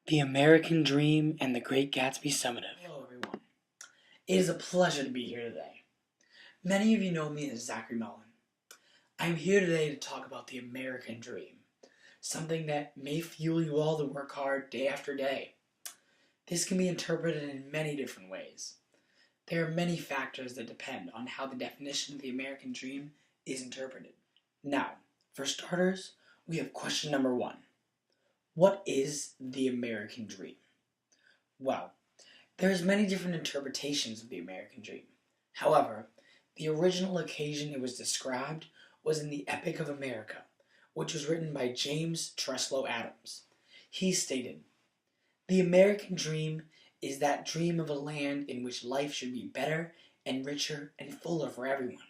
The American Dream and the Great Gatsby Summative. Hello everyone. It is a pleasure to be here today. Many of you know me as Zachary Mullen. I am here today to talk about the American Dream, something that may fuel you all to work hard day after day. This can be interpreted in many different ways. There are many factors that depend on how the definition of the American Dream is interpreted. Now, for starters, we have question number 1. What is the American Dream? Well, there's many different interpretations of the American Dream. However, the original occasion it was described was in the Epic of America, which was written by James Treslow Adams. He stated, "The American dream is that dream of a land in which life should be better and richer and fuller for everyone,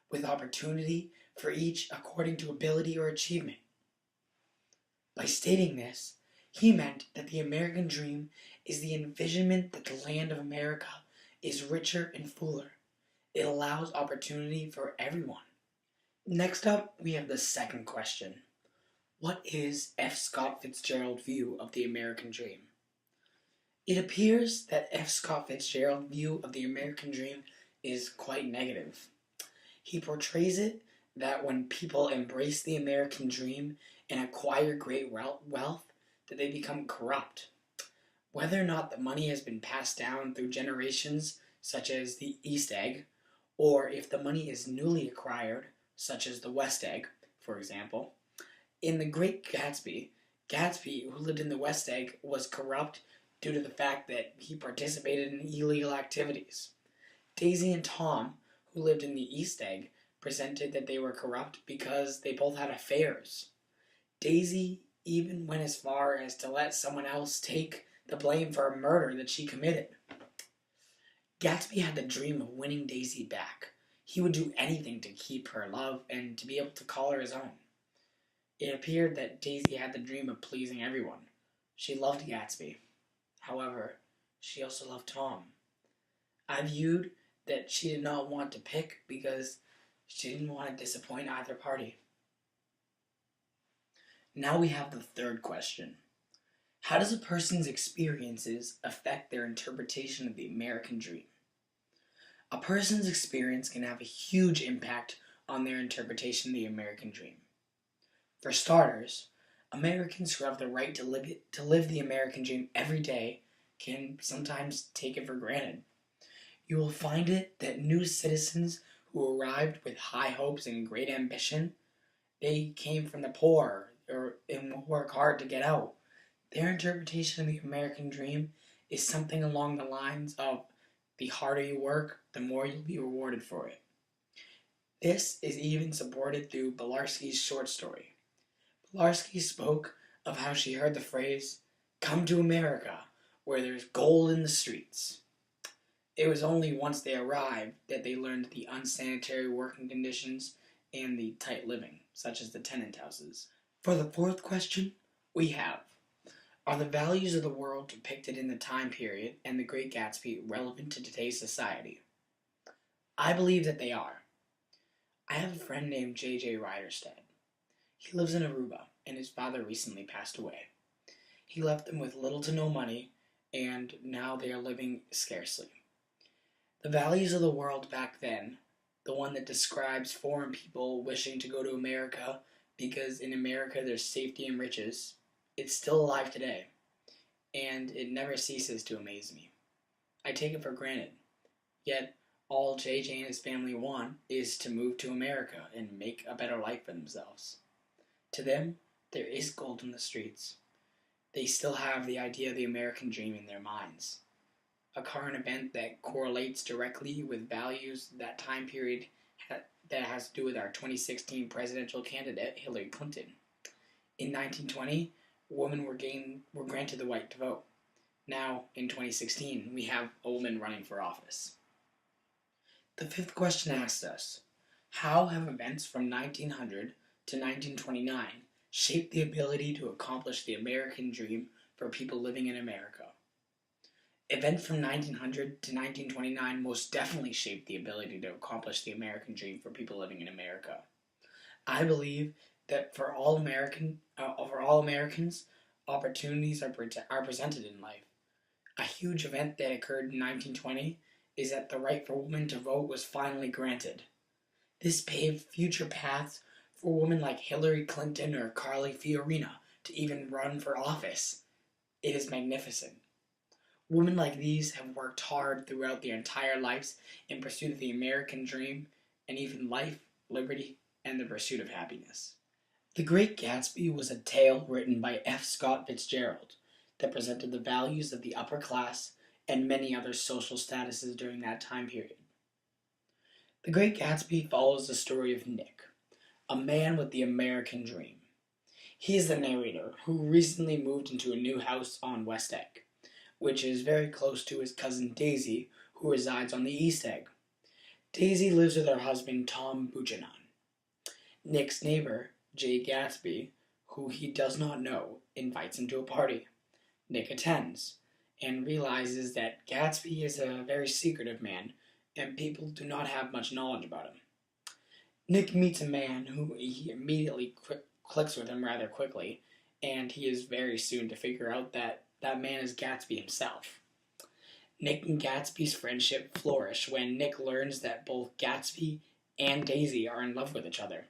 with opportunity for each according to ability or achievement." By stating this, he meant that the American dream is the envisionment that the land of America is richer and fuller. It allows opportunity for everyone. Next up, we have the second question. What is F. Scott Fitzgerald's view of the American dream? It appears that F. Scott Fitzgerald's view of the American dream is quite negative. He portrays it that when people embrace the American dream and acquire great wealth, that they become corrupt. Whether or not the money has been passed down through generations, such as the East Egg, or if the money is newly acquired, such as the West Egg, for example. In The Great Gatsby, Gatsby, who lived in the West Egg, was corrupt due to the fact that he participated in illegal activities. Daisy and Tom, who lived in the East Egg, presented that they were corrupt because they both had affairs. Daisy even went as far as to let someone else take the blame for a murder that she committed. Gatsby had the dream of winning Daisy back. He would do anything to keep her love and to be able to call her his own. It appeared that Daisy had the dream of pleasing everyone. She loved Gatsby. However, she also loved Tom. I viewed that she did not want to pick because she didn't want to disappoint either party. Now we have the third question. How does a person's experiences affect their interpretation of the American dream? A person's experience can have a huge impact on their interpretation of the American dream. For starters, Americans who have the right to live the American dream every day can sometimes take it for granted. You will find it that new citizens who arrived with high hopes and great ambition, they came from the poor and work hard to get out. Their interpretation of the American dream is something along the lines of the harder you work, the more you'll be rewarded for it. This is even supported through Belarski's short story. Belarski spoke of how she heard the phrase, "Come to America, where there's gold in the streets." It was only once they arrived that they learned the unsanitary working conditions and the tight living, such as the tenant houses. For the fourth question, we have, are the values of the world depicted in the time period and The Great Gatsby relevant to today's society? I believe that they are. I have a friend named J.J. Ryderstead. He lives in Aruba, and his father recently passed away. He left them with little to no money, and now they are living scarcely. The values of the world back then, the one that describes foreign people wishing to go to America because in America there's safety and riches, it's still alive today, and it never ceases to amaze me. I take it for granted, yet all JJ and his family want is to move to America and make a better life for themselves. To them, there is gold in the streets. They still have the idea of the American dream in their minds. A current event that correlates directly with values that time period that has to do with our 2016 presidential candidate, Hillary Clinton. In 1920, women were granted the right to vote. Now, in 2016, we have a woman running for office. The fifth question asks us, how have events from 1900 to 1929 shaped the ability to accomplish the American dream for people living in America? Events from 1900 to 1929 most definitely shaped the ability to accomplish the American dream for people living in America. I believe that for all Americans, opportunities are presented in life. A huge event that occurred in 1920 is that the right for women to vote was finally granted. This paved future paths for women like Hillary Clinton or Carly Fiorina to even run for office. It is magnificent. Women like these have worked hard throughout their entire lives in pursuit of the American dream and even life, liberty, and the pursuit of happiness. The Great Gatsby was a tale written by F. Scott Fitzgerald that presented the values of the upper class and many other social statuses during that time period. The Great Gatsby follows the story of Nick, a man with the American dream. He is the narrator who recently moved into a new house on West Egg, which is very close to his cousin Daisy, who resides on the East Egg. Daisy lives with her husband Tom Buchanan. Nick's neighbor, Jay Gatsby, who he does not know, invites him to a party. Nick attends and realizes that Gatsby is a very secretive man and people do not have much knowledge about him. Nick meets a man who he immediately clicks with him rather quickly, and he is very soon to figure out that that man is Gatsby himself. Nick and Gatsby's friendship flourish when Nick learns that both Gatsby and Daisy are in love with each other.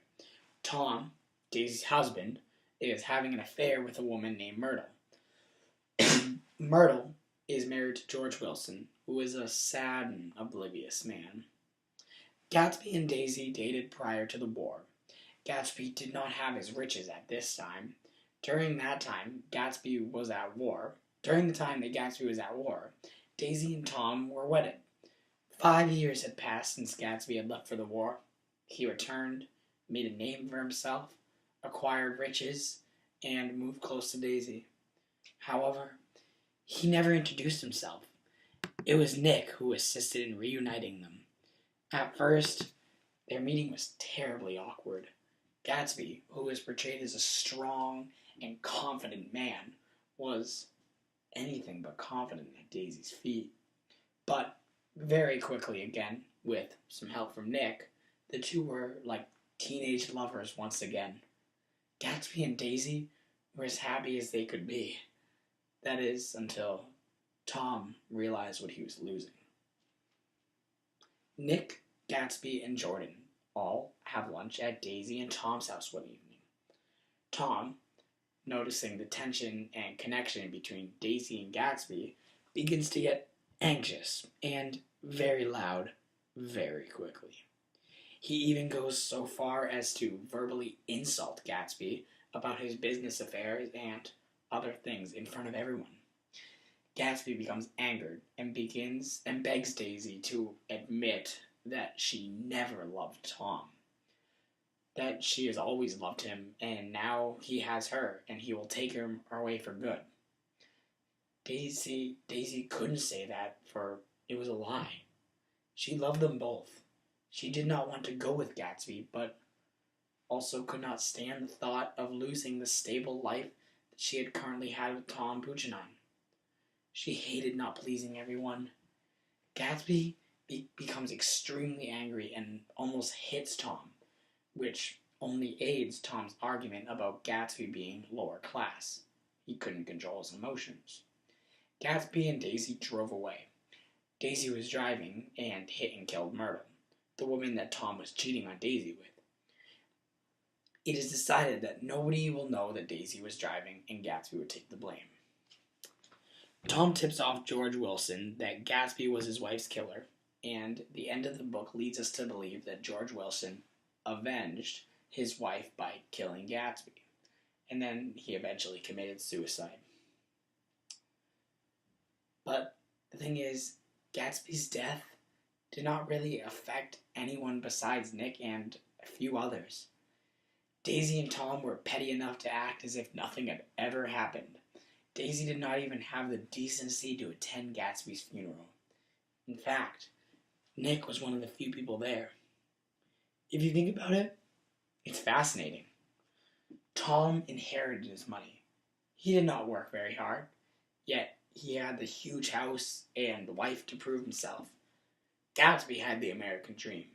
Tom, Daisy's husband, is having an affair with a woman named Myrtle. Myrtle is married to George Wilson, who is a sad and oblivious man. Gatsby and Daisy dated prior to the war. Gatsby did not have his riches at this time. During the time that Gatsby was at war, Daisy and Tom were wedded. 5 years had passed since Gatsby had left for the war. He returned, made a name for himself, acquired riches, and moved close to Daisy. However, he never introduced himself. It was Nick who assisted in reuniting them. At first, their meeting was terribly awkward. Gatsby, who was portrayed as a strong and confident man, was anything but confident at Daisy's feet. But very quickly again, with some help from Nick, the two were like teenage lovers once again. Gatsby and Daisy were as happy as they could be. That is, until Tom realized what he was losing. Nick, Gatsby, and Jordan all have lunch at Daisy and Tom's house one evening. Tom, noticing the tension and connection between Daisy and Gatsby, begins to get anxious and very loud very quickly. He even goes so far as to verbally insult Gatsby about his business affairs and other things in front of everyone. Gatsby becomes angered and begs Daisy to admit that she never loved Tom. That she has always loved him, and now he has her, and he will take her away for good. Daisy couldn't say that, for it was a lie. She loved them both. She did not want to go with Gatsby, but also could not stand the thought of losing the stable life that she had currently had with Tom Buchanan. She hated not pleasing everyone. Gatsby becomes extremely angry and almost hits Tom, which only aids Tom's argument about Gatsby being lower class. He couldn't control his emotions. Gatsby and Daisy drove away. Daisy was driving and hit and killed Myrtle, the woman that Tom was cheating on Daisy with. It is decided that nobody will know that Daisy was driving and Gatsby would take the blame. Tom tips off George Wilson that Gatsby was his wife's killer, and the end of the book leads us to believe that George Wilson avenged his wife by killing Gatsby, and then he eventually committed suicide. But the thing is, Gatsby's death did not really affect anyone besides Nick and a few others. Daisy and Tom were petty enough to act as if nothing had ever happened. Daisy did not even have the decency to attend Gatsby's funeral. In fact, Nick was one of the few people there. If you think about it, it's fascinating. Tom inherited his money. He did not work very hard, yet he had the huge house and wife to prove himself. Gatsby had the American dream.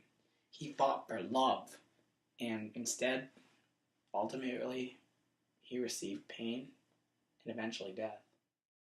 He fought for love, and instead, ultimately, he received pain and eventually death.